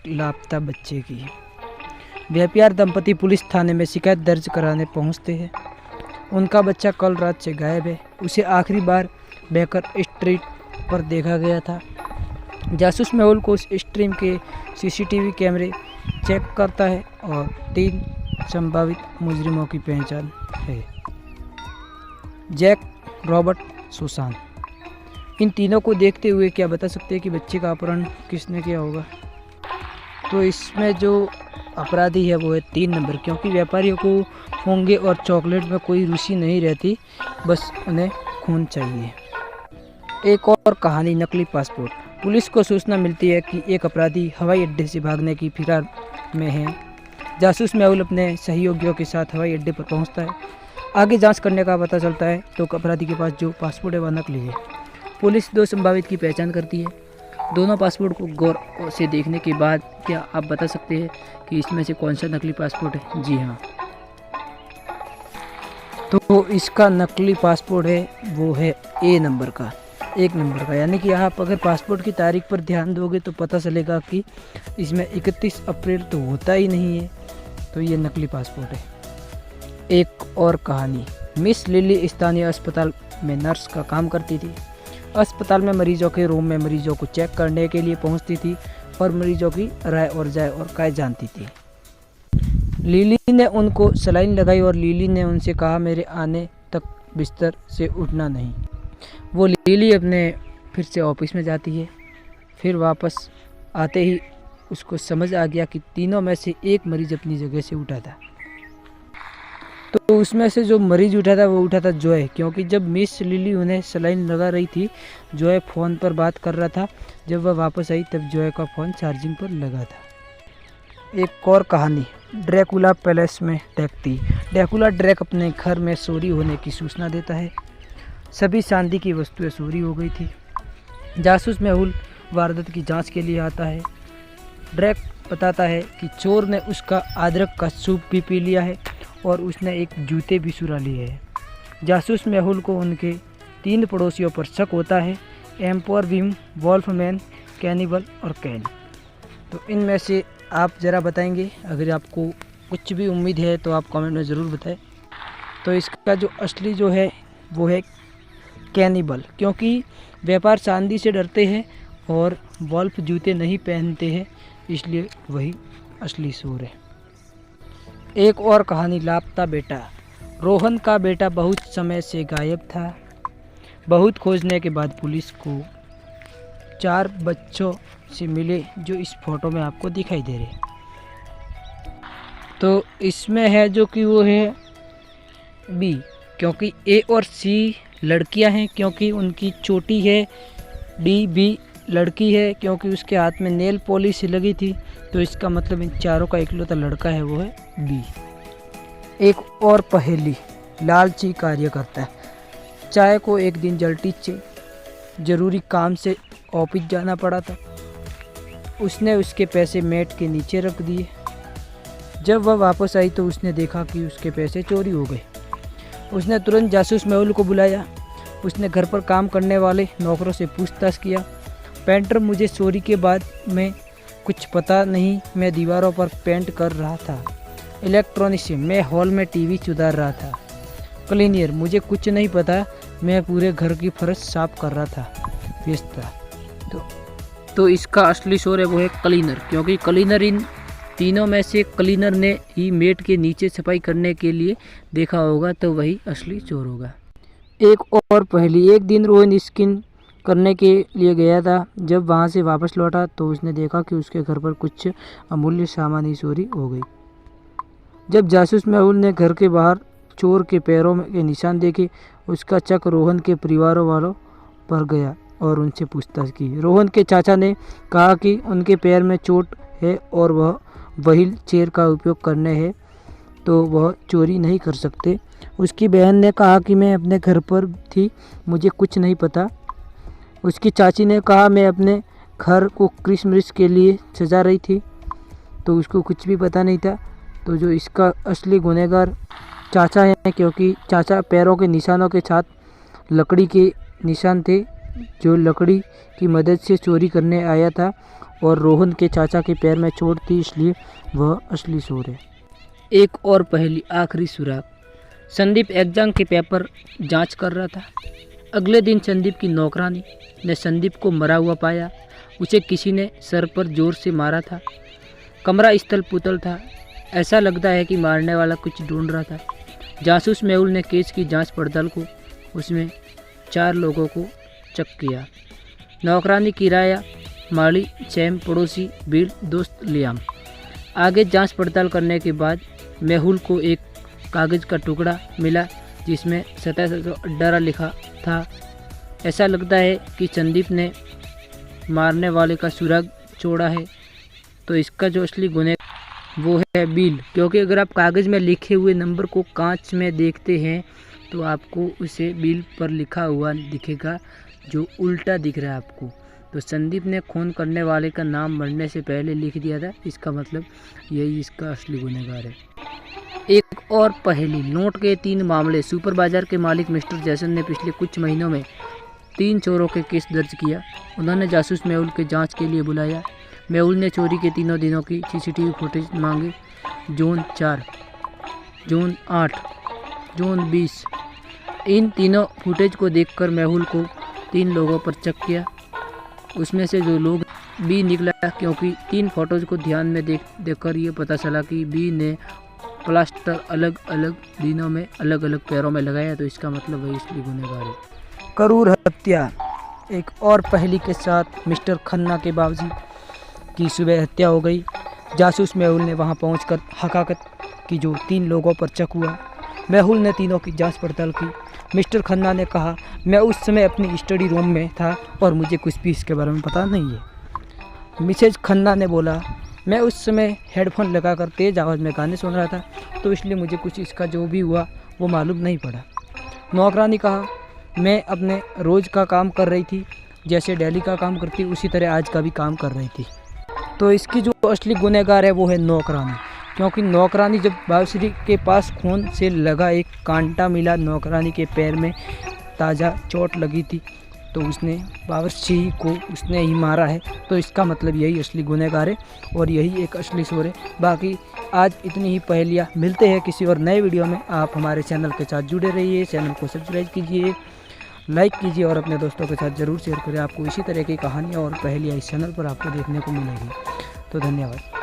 लापता बच्चे की। बेप्यार दंपति पुलिस थाने में शिकायत दर्ज कराने पहुंचते हैं। उनका बच्चा कल रात से गायब है। उसे आखिरी बार बेकर स्ट्रीट पर देखा गया था। जासूस मेहुल को उस स्ट्रीम के सीसीटीवी कैमरे चेक करता है और 3 संभावित मुजरिमों की पहचान है। Jack, Robert, Susan. इन तीनों को देखते हुए क्या बता सकते हैं कि बच्चे का अपहरण किसने किया होगा? तो इसमें जो अपराधी है वो है 3 नंबर, क्योंकि व्यापारियों को होंगे और चॉकलेट में कोई रुचि नहीं रहती, बस उन्हें खून चाहिए। एक और कहानी, नकली पासपोर्ट। पुलिस को सूचना मिलती है कि एक अपराधी हवाई अड्डे से भागने की फिरार में है। जासूस मेहुल अपने सहयोगियों के साथ हवाई अड्डे पर पहुंचता है। आगे जांच करने का पता चलता है तो अपराधी के पास जो पासपोर्ट है वह नकली है। पुलिस 2 संभावित की पहचान करती है। दोनों पासपोर्ट को गौर से देखने के बाद क्या आप बता सकते हैं कि इसमें से कौन सा नकली पासपोर्ट है? जी हाँ, तो इसका नकली पासपोर्ट है वो है A नंबर का, 1 नंबर का। यानी कि आप अगर पासपोर्ट की तारीख पर ध्यान दोगे तो पता चलेगा कि इसमें 31 अप्रैल तो होता ही नहीं है, तो ये नकली पासपोर्ट है। एक और कहानी, मिस लिली स्थानीय अस्पताल में नर्स का काम करती थी। अस्पताल में मरीजों के रूम में मरीजों को चेक करने के लिए पहुंचती थी और मरीजों की राय और जाय और काय जानती थी। लिली ने उनको सलाइन लगाई और लिली ने उनसे कहा, मेरे आने तक बिस्तर से उठना नहीं। वो लिली अपने फिर से ऑफिस में जाती है। फिर वापस आते ही उसको समझ आ गया कि तीनों में से एक मरीज अपनी जगह से उठा था। तो उसमें से जो मरीज उठा था वो उठा था जॉय, क्योंकि जब मिस लिली उन्हें सलाइन लगा रही थी जॉय फ़ोन पर बात कर रहा था। जब वह वापस आई तब जॉय का फ़ोन चार्जिंग पर लगा था। एक और कहानी, ड्रैकुला पैलेस में डकैती। ड्रैकुला ड्रैक अपने घर में चोरी होने की सूचना देता है। सभी चांदी की वस्तुएं चोरी हो गई थी। जासूस मेहुल वारदात की जांच के लिए आता है। ड्रैक बताता है कि चोर ने उसका अदरक का सूप भी पी लिया है और उसने एक जूते भी चुरा लिए हैं। जासूस मेहुल को उनके 3 पड़ोसियों पर शक होता है, एम्पर, विम, वॉल्फमैन, कैनिबल और कैन। तो इनमें से आप ज़रा बताएंगे, अगर आपको कुछ भी उम्मीद है तो आप कमेंट में ज़रूर बताएं। तो इसका जो असली जो है वो है कैनिबल, क्योंकि व्यापार चांदी से डरते हैं और वॉल्फ जूते नहीं पहनते हैं, इसलिए वही असली चोर है। एक और कहानी, लापता बेटा। रोहन का बेटा बहुत समय से गायब था। बहुत खोजने के बाद पुलिस को 4 बच्चों से मिले जो इस फोटो में आपको दिखाई दे रहे। तो इसमें है जो कि वो है B, क्योंकि A और C लड़कियां हैं क्योंकि उनकी चोटी है। D, B लड़की है क्योंकि उसके हाथ में नेल पॉलिश लगी थी। तो इसका मतलब इन चारों का इकलौता लड़का है वो है B। एक और पहेली, लालची कार्यकर्ता। चाय को एक दिन जल्टीचे जरूरी काम से ऑफिस जाना पड़ा था। उसने उसके पैसे मेट के नीचे रख दिए। जब वह वापस आई तो उसने देखा कि उसके पैसे चोरी हो गए। उसने तुरंत जासूस मेहुल को बुलाया। उसने घर पर काम करने वाले नौकरों से पूछताछ किया। पेंटर, मुझे चोरी के बाद में कुछ पता नहीं, मैं दीवारों पर पेंट कर रहा था। इलेक्ट्रॉनिशियन, मैं हॉल में टीवी सुधार रहा था। क्लीनियर, मुझे कुछ नहीं पता, मैं पूरे घर की फर्श साफ कर रहा था, व्यस्त था। तो इसका असली चोर है वो है क्लीनर, क्योंकि क्लीनर इन तीनों में से क्लीनर ने ही मेट के नीचे सफाई करने के लिए देखा होगा, तो वही असली चोर होगा। एक और पहेली, एक दिन रोहन स्किन करने के लिए गया था। जब वहां से वापस लौटा तो उसने देखा कि उसके घर पर कुछ अमूल्य सामान ही चोरी हो गई। जब जासूस मेहुल ने घर के बाहर चोर के पैरों के निशान देखे, उसका शक रोहन के परिवार वालों पर गया और उनसे पूछताछ की। रोहन के चाचा ने कहा कि उनके पैर में चोट है और वह व्हील चेयर का उपयोग करने हैं, तो वह चोरी नहीं कर सकते। उसकी बहन ने कहा कि मैं अपने घर पर थी, मुझे कुछ नहीं पता। उसकी चाची ने कहा मैं अपने घर को क्रिसमस के लिए सजा रही थी, तो उसको कुछ भी पता नहीं था। तो जो इसका असली गुनहगार चाचा है, क्योंकि चाचा पैरों के निशानों के साथ लकड़ी के निशान थे, जो लकड़ी की मदद से चोरी करने आया था और रोहन के चाचा के पैर में चोट थी, इसलिए वह असली चोर है। एक और पहेली, आखिरी सुराग। संदीप एग्जाम के पेपर जांच कर रहा था। अगले दिन संदीप की नौकरानी ने संदीप को मरा हुआ पाया। उसे किसी ने सर पर जोर से मारा था। कमरा स्थल पुतल था। ऐसा लगता है कि मारने वाला कुछ ढूंढ रहा था। जासूस मेहुल ने केस की जांच पड़ताल को उसमें 4 लोगों को चेक किया। नौकरानी किराया, माली, सैम, पड़ोसी, बीर, दोस्त लियाम। आगे जांच पड़ताल करने के बाद मेहुल को एक कागज़ का टुकड़ा मिला जिसमें 1718 लिखा था। ऐसा लगता है कि संदीप ने मारने वाले का सुराग छोड़ा है। तो इसका जो असली गुनहगार वो है बिल, क्योंकि अगर आप कागज़ में लिखे हुए नंबर को कांच में देखते हैं तो आपको उसे बिल पर लिखा हुआ दिखेगा जो उल्टा दिख रहा है आपको। तो संदीप ने खून करने वाले का नाम मरने से पहले लिख दिया था। इसका मतलब यही इसका असली गुनहगार है। एक और पहेली, नोट के 3 मामले। सुपर बाजार के मालिक मिस्टर जैसन ने पिछले कुछ महीनों में 3 चोरों के केस दर्ज किया। उन्होंने जासूस मेहुल के जांच के लिए बुलाया। मेहुल ने चोरी के 3 दिनों की सीसीटीवी फुटेज मांगे। जून 4, जून 8, जून 20। इन तीनों फुटेज को देखकर मेहुल को 3 लोगों पर चेक किया। उसमें से जो लोग बी निकला, क्योंकि 3 फोटोज को ध्यान में देखकर ये पता चला कि बी ने प्लास्टर अलग अलग दिनों में अलग अलग पैरों में लगाया। तो इसका मतलब वही इसलिए गुनहगार है। करूर हत्या। एक और पहेली के साथ मिस्टर खन्ना के बाबूजी की सुबह हत्या हो गई। जासूस मेहुल ने वहां पहुंचकर हकीकत की जो 3 लोगों पर चेक हुआ। मेहुल ने तीनों की जांच पड़ताल की। मिस्टर खन्ना ने कहा, मैं उस समय अपनी स्टडी रूम में था और मुझे कुछ भी इसके बारे में पता नहीं है। मिसेज खन्ना ने बोला, मैं उस समय हेडफोन लगाकर तेज़ आवाज़ में गाने सुन रहा था, तो इसलिए मुझे कुछ इसका जो भी हुआ वो मालूम नहीं पड़ा। नौकरानी कहा, मैं अपने रोज़ का काम कर रही थी, जैसे डेली का काम करती उसी तरह आज का भी काम कर रही थी। तो इसकी जो असली गुनहगार है वो है नौकरानी, क्योंकि नौकरानी जब बावर्ची के पास खून से लगा एक कांटा मिला, नौकरानी के पैर में ताज़ा चोट लगी थी, तो उसने बावर्ची को उसने ही मारा है। तो इसका मतलब यही असली गुनहगार है और यही एक असली चोर है। बाकी आज इतनी ही पहेलियाँ। मिलते हैं किसी और नए वीडियो में। आप हमारे चैनल के साथ जुड़े रहिए, चैनल को सब्सक्राइब कीजिए, लाइक कीजिए और अपने दोस्तों के साथ ज़रूर शेयर करें। आपको इसी तरह की कहानियाँ और पहेलियाँ इस चैनल पर आपको देखने को मिलेगी। तो धन्यवाद।